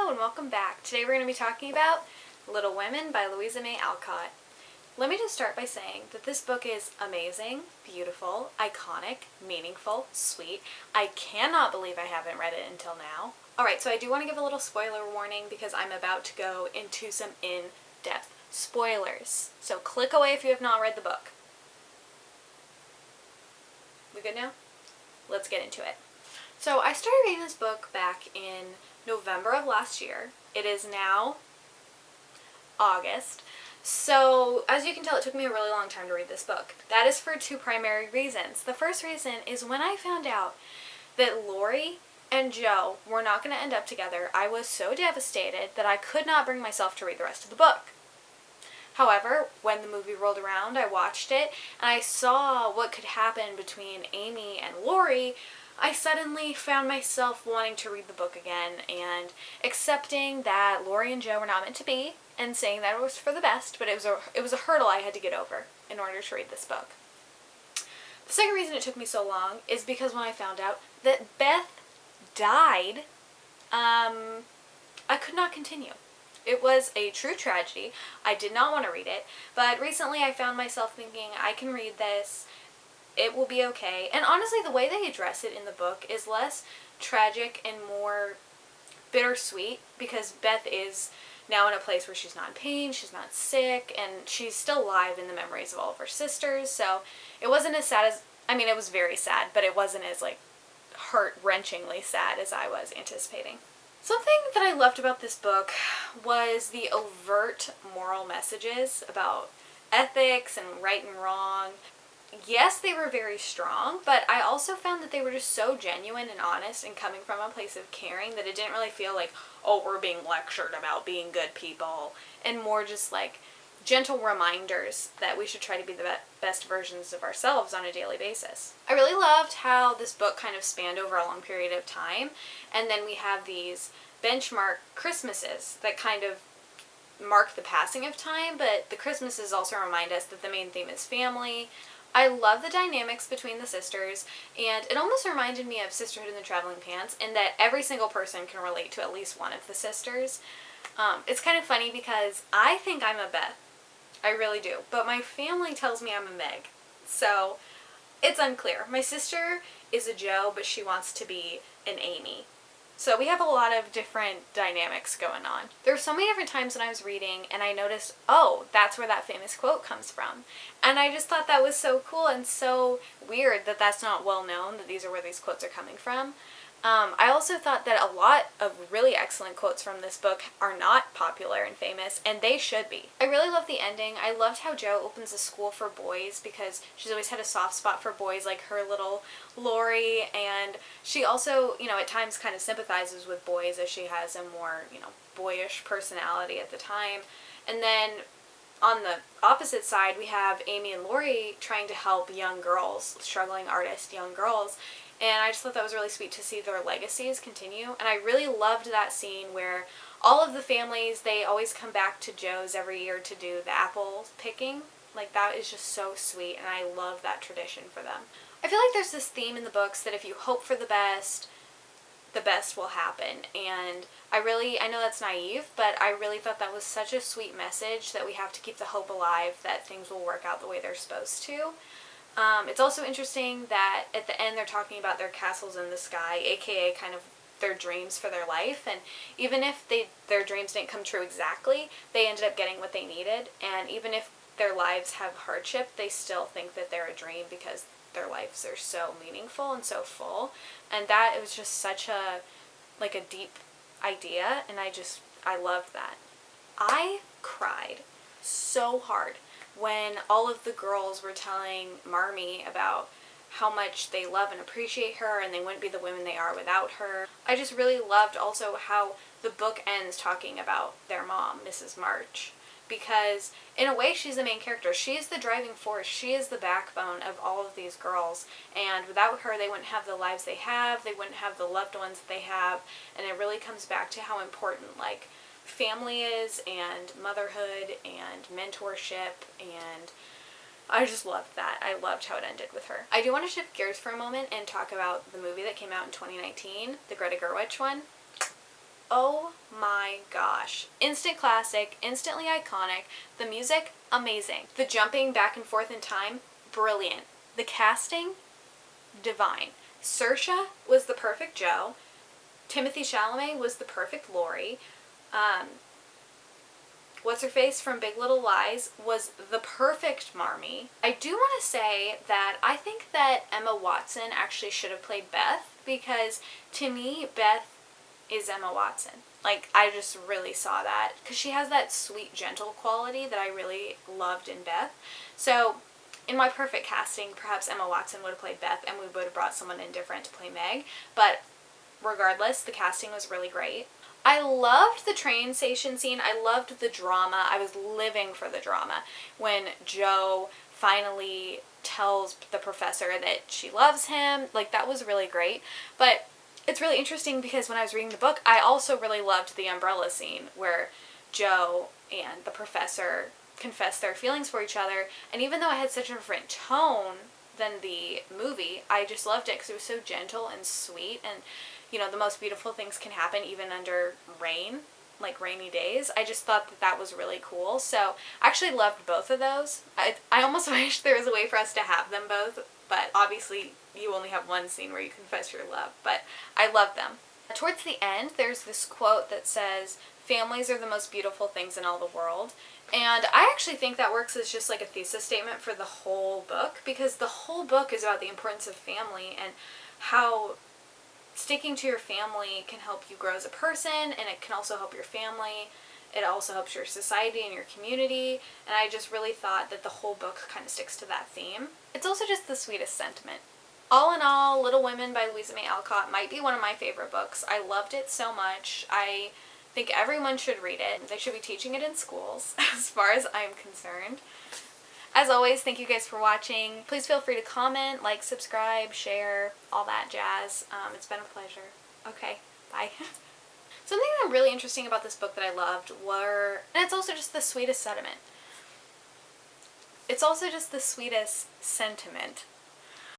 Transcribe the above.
Hello and welcome back. Today we're going to be talking about Little Women by Louisa May Alcott. Let me just start by saying that this book is amazing, beautiful, iconic, meaningful, sweet. I cannot believe I haven't read it until now. Alright, so I do want to give a little spoiler warning because I'm about to go into some in-depth spoilers. So click away if you have not read the book. We good now? Let's get into it. So I started reading this book back in November of last year. It is now August. So as you can tell, it took me a really long time to read this book. That is for two primary reasons. The first reason is when I found out that Lori and Joe were not going to end up together, I was so devastated that I could not bring myself to read the rest of the book. However, when the movie rolled around, I watched it and I saw what could happen between Amy and Lori. I suddenly found myself wanting to read the book again and accepting that Lori and Joe were not meant to be and saying that it was for the best, but it was a hurdle I had to get over in order to read this book. The second reason it took me so long is because when I found out that Beth died, I could not continue. It was a true tragedy. I did not want to read it, but recently I found myself thinking, I can read this. It will be okay. And honestly, the way they address it in the book is less tragic and more bittersweet because Beth is now in a place where she's not in pain, she's not sick, and she's still alive in the memories of all of her sisters. So it wasn't as sad as, it was very sad, but it wasn't as heart-wrenchingly sad as I was anticipating. Something that I loved about this book was the overt moral messages about ethics and right and wrong. Yes, they were very strong, but I also found that they were just so genuine and honest and coming from a place of caring that it didn't really feel like, oh, we're being lectured about being good people, and more just like gentle reminders that we should try to be the best versions of ourselves on a daily basis. I really loved how this book kind of spanned over a long period of time, and then we have these benchmark Christmases that kind of mark the passing of time, but the Christmases also remind us that the main theme is family. I love the dynamics between the sisters, and it almost reminded me of Sisterhood in the Traveling Pants in that every single person can relate to at least one of the sisters. It's kind of funny because I think I'm a Beth. I really do. But my family tells me I'm a Meg. So it's unclear. My sister is a Joe, but she wants to be an Amy. So we have a lot of different dynamics going on. There were so many different times when I was reading and I noticed, oh, that's where that famous quote comes from. And I just thought that was so cool and so weird that that's not well known, that these are where these quotes are coming from. I also thought that a lot of really excellent quotes from this book are not popular and famous, and they should be. I really love the ending. I loved how Jo opens a school for boys because she's always had a soft spot for boys like her little Lori, and she also, at times kind of sympathizes with boys as she has a more, boyish personality at the time. And then on the opposite side, we have Amy and Lori trying to help young girls, struggling artists, young girls. And I just thought that was really sweet to see their legacies continue. And I really loved that scene where all of the families, they always come back to Joe's every year to do the apple picking. Like, that is just so sweet, and I love that tradition for them. I feel like there's this theme in the books that if you hope for the best will happen. And I know that's naive, but I really thought that was such a sweet message that we have to keep the hope alive that things will work out the way they're supposed to. It's also interesting that at the end they're talking about their castles in the sky, aka kind of their dreams for their life, and even if their dreams didn't come true exactly, they ended up getting what they needed, and even if their lives have hardship, they still think that they're a dream because their lives are so meaningful and so full, and that it was just such a deep idea, and I loved that. I cried so hard when all of the girls were telling Marmee about how much they love and appreciate her and they wouldn't be the women they are without her. I just really loved also how the book ends talking about their mom, Mrs. March, because in a way she's the main character. She is the driving force. She is the backbone of all of these girls, and without her they wouldn't have the lives they have, they wouldn't have the loved ones that they have, and it really comes back to how important family is, and motherhood, and mentorship, and I just loved that. I loved how it ended with her. I do want to shift gears for a moment and talk about the movie that came out in 2019, the Greta Gerwig one. Oh my gosh. Instant classic, instantly iconic. The music, amazing. The jumping back and forth in time, brilliant. The casting, divine. Saoirse was the perfect Jo. Timothy Chalamet was the perfect Laurie. What's-her-face from Big Little Lies was the perfect Marmee. I do want to say that I think that Emma Watson actually should have played Beth, because to me, Beth is Emma Watson. Like, I just really saw that, because she has that sweet, gentle quality that I really loved in Beth. So, in my perfect casting, perhaps Emma Watson would have played Beth, and we would have brought someone in different to play Meg, but regardless, the casting was really great. I loved the train station scene. I loved the drama. I was living for the drama when Jo finally tells the professor that she loves him. Like, that was really great. But it's really interesting because when I was reading the book, I also really loved the umbrella scene where Jo and the professor confess their feelings for each other. And even though I had such a different tone than the movie, I just loved it because it was so gentle and sweet, and you know, the most beautiful things can happen even under rain, like rainy days. I just thought that that was really cool. So I actually loved both of those. I almost wish there was a way for us to have them both, but obviously you only have one scene where you confess your love, but I love them. Towards the end, there's this quote that says, "Families are the most beautiful things in all the world." And I actually think that works as just like a thesis statement for the whole book, because the whole book is about the importance of family and how sticking to your family can help you grow as a person, and it can also help your family. It also helps your society and your community, and I just really thought that the whole book kind of sticks to that theme. It's also just the sweetest sentiment. All in all, Little Women by Louisa May Alcott might be one of my favorite books. I loved it so much. I think everyone should read it. They should be teaching it in schools, as far as I'm concerned. As always, thank you guys for watching. Please feel free to comment, like, subscribe, share, all that jazz. It's been a pleasure. Okay, bye. Something that really interesting about this book that I loved and it's also just the sweetest sentiment. It's also just the sweetest sentiment